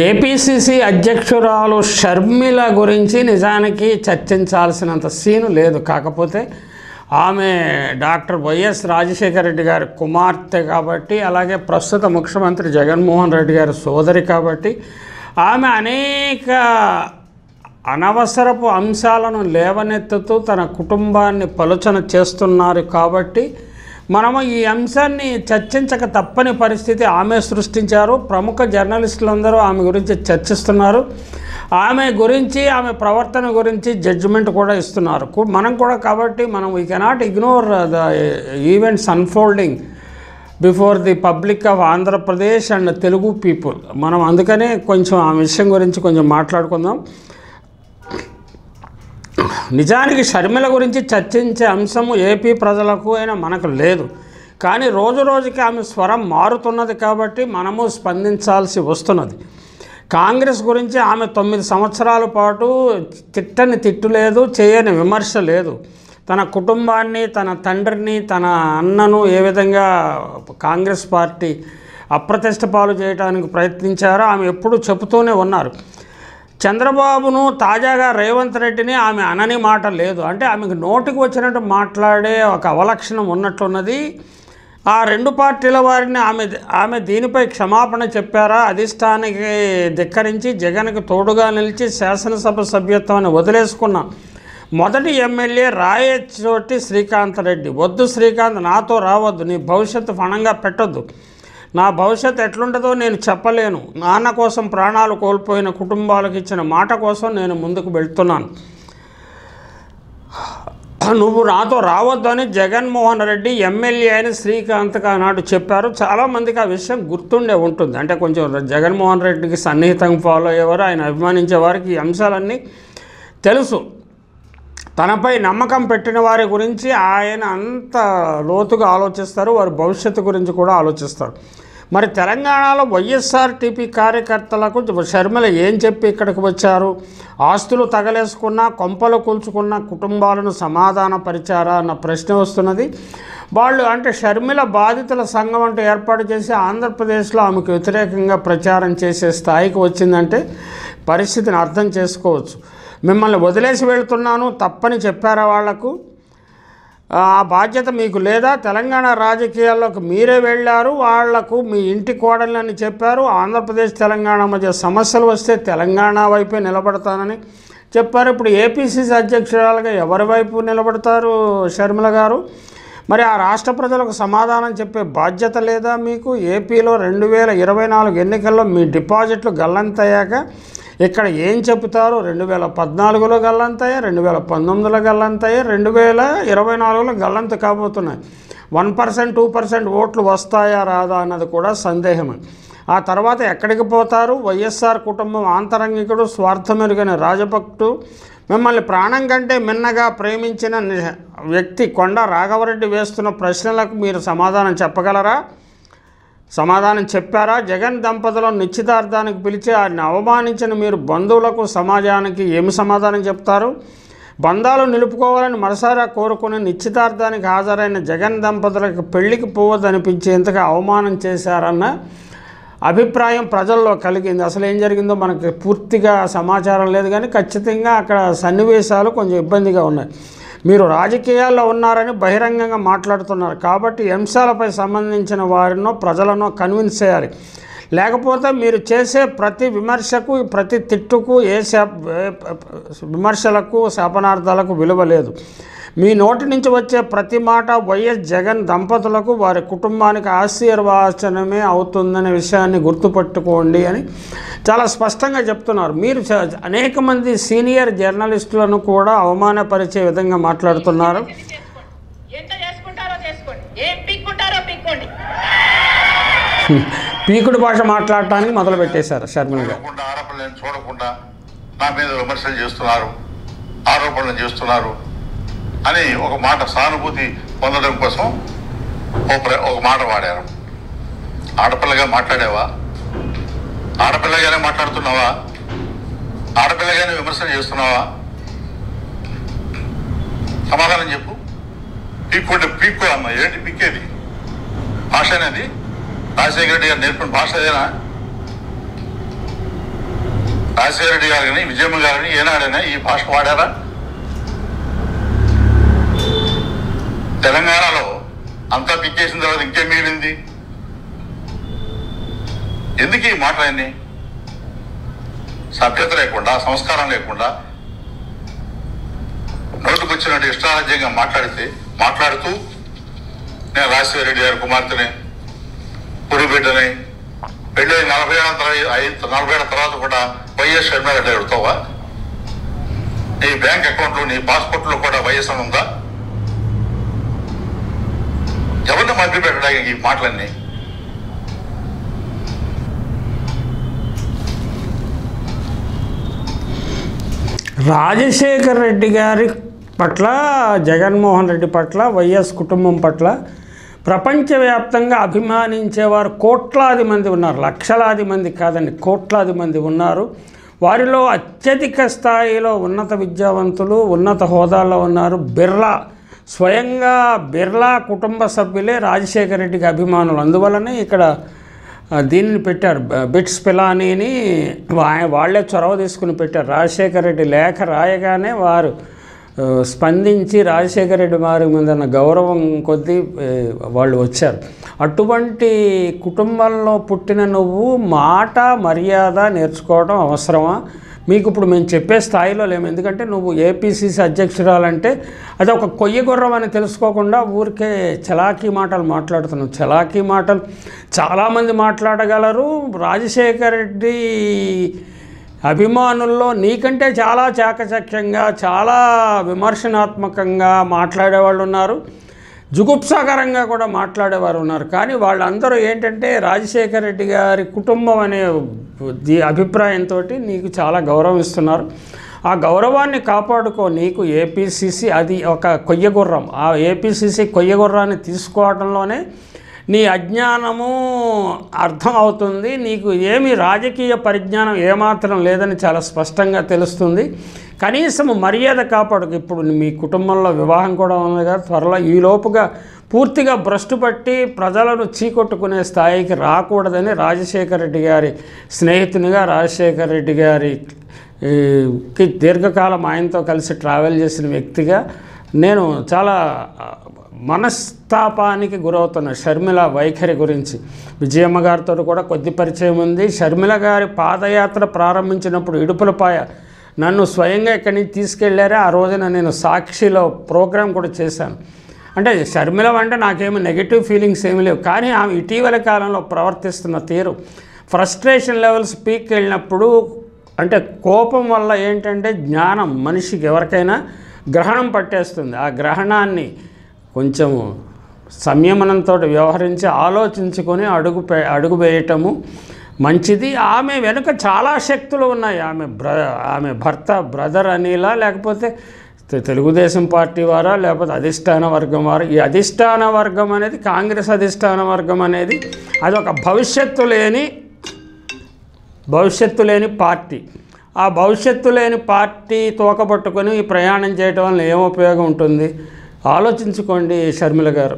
APCC అధ్యక్షురాలు షర్మిల గురించి నిజానికి చర్చించాల్సినంత సీను లేదు. కాకపోతే ఆమె డాక్టర్ వైఎస్ రాజశేఖర రెడ్డి గారి కుమార్తె కాబట్టి, అలాగే ప్రస్తుత ముఖ్యమంత్రి జగన్మోహన్ రెడ్డి గారి సోదరి కాబట్టి ఆమె అనేక అనవసరపు అంశాలను లేవనెత్తుతూ తన కుటుంబాన్ని పలుచన చేస్తున్నారు. కాబట్టి మనము ఈ అంశాన్ని చర్చించక తప్పని పరిస్థితి ఆమె సృష్టించారు. ప్రముఖ జర్నలిస్టులందరూ ఆమె గురించి చర్చిస్తున్నారు. ఆమె గురించి, ఆమె ప్రవర్తన గురించి జడ్జిమెంట్ కూడా ఇస్తున్నారు. మనం కూడా కాబట్టి we cannot ignore the events unfolding before the public of Andhra Pradesh and Telugu people. మనం అందుకనే కొంచెం ఆ విషయం గురించి కొంచెం మాట్లాడుకుందాం. నిజానికి షర్మిల గురించి చర్చించే అంశము ఏపీ ప్రజలకు అయినా మనకు లేదు. కానీ రోజు రోజుకి ఆమె స్వరం మారుతున్నది కాబట్టి మనము స్పందించాల్సి వస్తున్నది. కాంగ్రెస్ గురించి ఆమె 9 సంవత్సరాల పాటు తిట్టని తిట్టు లేదు, చేయని విమర్శ లేదు. తన కుటుంబాన్ని, తన తండ్రిని, తన అన్నను ఏ విధంగా కాంగ్రెస్ పార్టీ అప్రతిష్ట పాలు చేయడానికి ప్రయత్నించారో ఆమె ఎప్పుడూ చెబుతూనే ఉన్నారు. చంద్రబాబును, తాజాగా రేవంత్ రెడ్డిని ఆమె అనని మాట లేదు. అంటే ఆమెకు నోటికి వచ్చినట్టు మాట్లాడే ఒక అవలక్షణం ఉన్నట్లున్నది. ఆ రెండు పార్టీల వారిని ఆమె దీనిపై క్షమాపణ చెప్పారా? అధిష్టానికి ధిక్కరించి జగన్కి తోడుగా నిలిచి శాసనసభ సభ్యత్వాన్ని వదిలేసుకున్న మొదటి ఎమ్మెల్యే రాయచోటి శ్రీకాంత్ రెడ్డి. వద్దు శ్రీకాంత్, నాతో రావద్దు, నీ భవిష్యత్తు పణంగా పెట్టొద్దు. నా భవిష్యత్తు ఎట్లుంటుందో నేను చెప్పలేను. నాన్న కోసం ప్రాణాలు కోల్పోయిన కుటుంబాలకు ఇచ్చిన మాట కోసం నేను ముందుకు వెళ్తున్నాను. నువ్వు నాతో రావద్దు అని జగన్మోహన్ రెడ్డి ఎమ్మెల్యే అయిన శ్రీకాంత్కి ఆనాడు చెప్పారు. చాలామందికి ఆ విషయం గుర్తుండే ఉంటుంది. అంటే కొంచెం జగన్మోహన్ రెడ్డికి సన్నిహితంగా ఫాలో అయ్యేవారు, ఆయన అభిమానించే వారికి ఈ అంశాలన్నీ తెలుసు. తనపై నమ్మకం పెట్టిన వారి గురించి ఆయన అంత లోతుగా ఆలోచిస్తారు, వారి భవిష్యత్తు గురించి కూడా ఆలోచిస్తారు. మరి తెలంగాణలో వైఎస్ఆర్టీపీ కార్యకర్తలకు షర్మిల ఏం చెప్పి ఇక్కడికి వచ్చారు? ఆస్తులు తగలేసుకున్న, కొంపలు కూల్చుకున్న కుటుంబాలను సమాధానపరిచారా అన్న ప్రశ్న వస్తున్నది. వాళ్ళు అంటే షర్మిల బాధితుల సంఘం అంటే ఏర్పాటు చేసి ఆంధ్రప్రదేశ్లో ఆమెకు వ్యతిరేకంగా ప్రచారం చేసే స్థాయికి వచ్చిందంటే పరిస్థితిని అర్థం చేసుకోవచ్చు. మిమ్మల్ని వదిలేసి వెళ్తున్నాను తప్పని చెప్పారా వాళ్లకు? ఆ బాధ్యత మీకు లేదా? తెలంగాణ రాజకీయాల్లోకి మీరే వెళ్ళారు, వాళ్లకు మీ ఇంటి కోడలని చెప్పారు. ఆంధ్రప్రదేశ్ తెలంగాణ మధ్య సమస్యలు వస్తే తెలంగాణ వైపే నిలబడతానని చెప్పారు. ఇప్పుడు ఏపీసీసీ అధ్యక్షురాలుగా ఎవరి వైపు నిలబడతారు షర్మిల గారు? మరి ఆ రాష్ట్ర ప్రజలకు సమాధానం చెప్పే బాధ్యత లేదా మీకు? ఏపీలో 2024 ఎన్నికల్లో మీ డిపాజిట్లు గల్లంతయ్యాక ఇక్కడ ఏం చెబుతారు? 2014లో గల్లంతయ్యా, 2019లో గల్లంతయ్యా, 2024లో గల్లంత కాబోతున్నాయి. 1%, 2% ఓట్లు వస్తాయా రాదా అన్నది కూడా సందేహమే. ఆ తర్వాత ఎక్కడికి పోతారు? వైఎస్ఆర్ కుటుంబం ఆంతరంగికుడు, స్వార్థమెరుగని రాజభక్తుడు, మిమ్మల్ని ప్రాణం కంటే మిన్నగా ప్రేమించిన వ్యక్తి కొండ రాఘవరెడ్డి వేస్తున్న ప్రశ్నలకు మీరు సమాధానం చెప్పగలరా? సమాధానం చెప్పారా? జగన్ దంపతుల నిశ్చితార్థానికి పిలిచి ఆయన అవమానించిన మీరు బంధువులకు, సమాజానికి ఏమి సమాధానం చెప్తారు? బంధాలు నిలుపుకోవాలని మనసారా కోరుకుని నిశ్చితార్థానికి హాజరైన జగన్ దంపతులకు పెళ్లికి పోవద్దనిపించేంతగా అవమానం చేశారన్న అభిప్రాయం ప్రజల్లో కలిగింది. అసలు ఏం జరిగిందో మనకి పూర్తిగా సమాచారం లేదు, కానీ ఖచ్చితంగా అక్కడ సన్నివేశాలు కొంచెం ఇబ్బందిగా ఉన్నాయి. మీరు రాజకీయాల్లో ఉన్నారని బహిరంగంగా మాట్లాడుతున్నారు కాబట్టి అంశాలపై సంబంధించిన వారినో ప్రజలను కన్విన్స్ చేయాలి. లేకపోతే మీరు చేసే ప్రతి విమర్శకు, ప్రతి తిట్టుకు, విమర్శలకు, శాపనార్థాలకు విలువ లేదు. మీ నోటి నుంచి వచ్చే ప్రతి మాట వైఎస్ జగన్ దంపతులకు, వారి కుటుంబానికి ఆశీర్వచనమే అవుతుందనే విషయాన్ని గుర్తుపెట్టుకోండి అని చాలా స్పష్టంగా చెప్తున్నారు. మీరు అనేక మంది సీనియర్ జర్నలిస్టులను కూడా అవమానపరిచే విధంగా మాట్లాడుతున్నారు. పీకుడు భాష మాట్లాడటానికి మొదలు పెట్టేశారు షర్మిల గారు. చూడకుండా నా మీద విమర్శలు చేస్తున్నారు, ఆరోపణలు చేస్తున్నారు అని ఒక మాట సానుభూతి పొందడం కోసం ఒక మాట వాడారు. ఆడపిల్లగా మాట్లాడావా? ఆడపిల్లగానే మాట్లాడుతున్నావా? ఆడపిల్లగానే విమర్శలు చేస్తున్నావా? సమాధానం చెప్పు. పీక్కు అమ్మ, ఏంటి పీకేది? భాష అనేది రాజశేఖర రెడ్డి గారు నేర్పిన భాష ఏదైనా? రాజశేఖర రెడ్డి గారిని విజయమ్మ గారిని ఏనాడైనా ఈ భాష వాడారా? తెలంగాణలో అంతా పిక్కేసిన తర్వాత ఇంకేం మిగిలింది? ఎందుకు ఈ మాటలన్నీ? సభ్యత లేకుండా, సంస్కారం లేకుండా, నోటుకు వచ్చినట్టు ఇష్టారాజ్యంగా మాట్లాడుతూ నేను రాజశేఖర రెడ్డి గారి కుమార్తెని, పొడి బిడ్డని, పెళ్ళి 40 ఏళ్ళ తర్వాత కూడా వైఎస్ షర్మిలారెడ్డి అడుగుతావా? నీ బ్యాంక్ అకౌంట్లో, నీ పాస్పోర్ట్లో కూడా వైఎస్ అని ఉందా? ఎవరిని మభ్య పెట్టడానికి ఈ మాటలన్నీ? రాజశేఖర్ రెడ్డి గారి పట్ల, జగన్మోహన్ రెడ్డి పట్ల, వైఎస్ కుటుంబం పట్ల ప్రపంచవ్యాప్తంగా అభిమానించేవారు కోట్లాది మంది ఉన్నారు. లక్షలాది మంది కాదండి, కోట్లాది మంది ఉన్నారు. వారిలో అత్యధిక స్థాయిలో ఉన్నత విద్యావంతులు, ఉన్నత హోదాల్లో ఉన్నారు. స్వయంగా బిర్లా కుటుంబ సభ్యులే రాజశేఖర రెడ్డికి అభిమానులు. అందువల్లనే ఇక్కడ దీనిని పెట్టారు, బిట్స్ పిలానీని వాళ్ళే చొరవ తీసుకుని పెట్టారు. రాజశేఖర రెడ్డి లేఖ రాయగానే వారు స్పందించి రాజశేఖర రెడ్డి వారి మీద గౌరవం కొద్దీ వాళ్ళు వచ్చారు. అటువంటి కుటుంబంలో పుట్టిన నువ్వు మాట మర్యాద నేర్చుకోవడం అవసరమా? మీకు ఇప్పుడు మేము చెప్పే స్థాయిలో లేము. ఎందుకంటే నువ్వు ఏపీసీసీ అధ్యక్షురాలంటే అది ఒక కొయ్య గుర్రం అని తెలుసుకోకుండా ఊరికే చలాకీ మాటలు మాట్లాడుతున్నావు. చలాకీ మాటలు చాలామంది మాట్లాడగలరు. రాజశేఖర రెడ్డి అభిమానుల్లో నీకంటే చాలా చాకచక్యంగా, చాలా విమర్శనాత్మకంగా మాట్లాడేవాళ్ళు ఉన్నారు, జుగుప్సాకరంగా కూడా మాట్లాడేవారు ఉన్నారు. కానీ వాళ్ళందరూ ఏంటంటే రాజశేఖర రెడ్డి గారి కుటుంబం అనే అభిప్రాయంతో నీకు చాలా గౌరవం ఇస్తున్నారు. ఆ గౌరవాన్ని కాపాడుకో. నీకు ఏపీసీసీ అది ఒక కొయ్యగుర్రం. ఆ ఏపీసీసీ కొయ్యగుర్రాన్ని తీసుకోవడంలోనే నీ అజ్ఞానము అర్థం అవుతుంది. నీకు ఏమి రాజకీయ పరిజ్ఞానం ఏమాత్రం లేదని చాలా స్పష్టంగా తెలుస్తుంది. కనీసం మర్యాద కాపాడుకు. ఇప్పుడు మీ కుటుంబంలో వివాహం కూడా ఉంది కదా, త్వరలో ఈలోపుగా పూర్తిగా భ్రష్టు పట్టి ప్రజలను చీకొట్టుకునే స్థాయికి రాకూడదని రాజశేఖర రెడ్డి గారి స్నేహితునిగా, రాజశేఖర రెడ్డి గారికి దీర్ఘకాలం ఆయనతో కలిసి ట్రావెల్ చేసిన వ్యక్తిగా నేను చాలా మనస్తాపానికి గురవుతున్న షర్మిల వైఖరి గురించి. విజయమ్మ గారితో కూడా కొద్ది పరిచయం ఉంది. షర్మిల గారి పాదయాత్ర ప్రారంభించినప్పుడు ఇడుపులపాయ నన్ను స్వయంగా ఇక్కడి నుంచి తీసుకెళ్లారే. ఆ రోజున నేను సాక్షిలో ప్రోగ్రాం కూడా చేశాను. అంటే షర్మిల అంటే నాకేమి నెగిటివ్ ఫీలింగ్స్ ఏమీ లేవు. కానీ ఆమె ఇటీవల కాలంలో ప్రవర్తిస్తున్న తీరు, ఫ్రస్ట్రేషన్ లెవెల్స్ పీక్ వెళ్ళినప్పుడు, అంటే కోపం వల్ల ఏంటంటే జ్ఞానం మనిషికి ఎవరికైనా గ్రహణం పట్టేస్తుంది. ఆ గ్రహణాన్ని కొంచెం సంయమనంతో వ్యవహరించి ఆలోచించుకొని అడుగు వేయటము మంచిది. ఆమె వెనుక చాలా శక్తులు ఉన్నాయి. ఆమె భర్త బ్రదర్ అనిలా, లేకపోతే తెలుగుదేశం పార్టీ వారా, లేకపోతే అధిష్టాన వర్గం వారు. ఈ అధిష్టాన వర్గం అనేది, కాంగ్రెస్ అధిష్టాన వర్గం అనేది అది ఒక భవిష్యత్తు లేని పార్టీ. ఆ భవిష్యత్తు లేని పార్టీ తోకపట్టుకొని ప్రయాణం చేయటం వల్ల ఏం ఉపయోగం ఉంటుంది? ఆలోచించుకోండి షర్మిల గారు.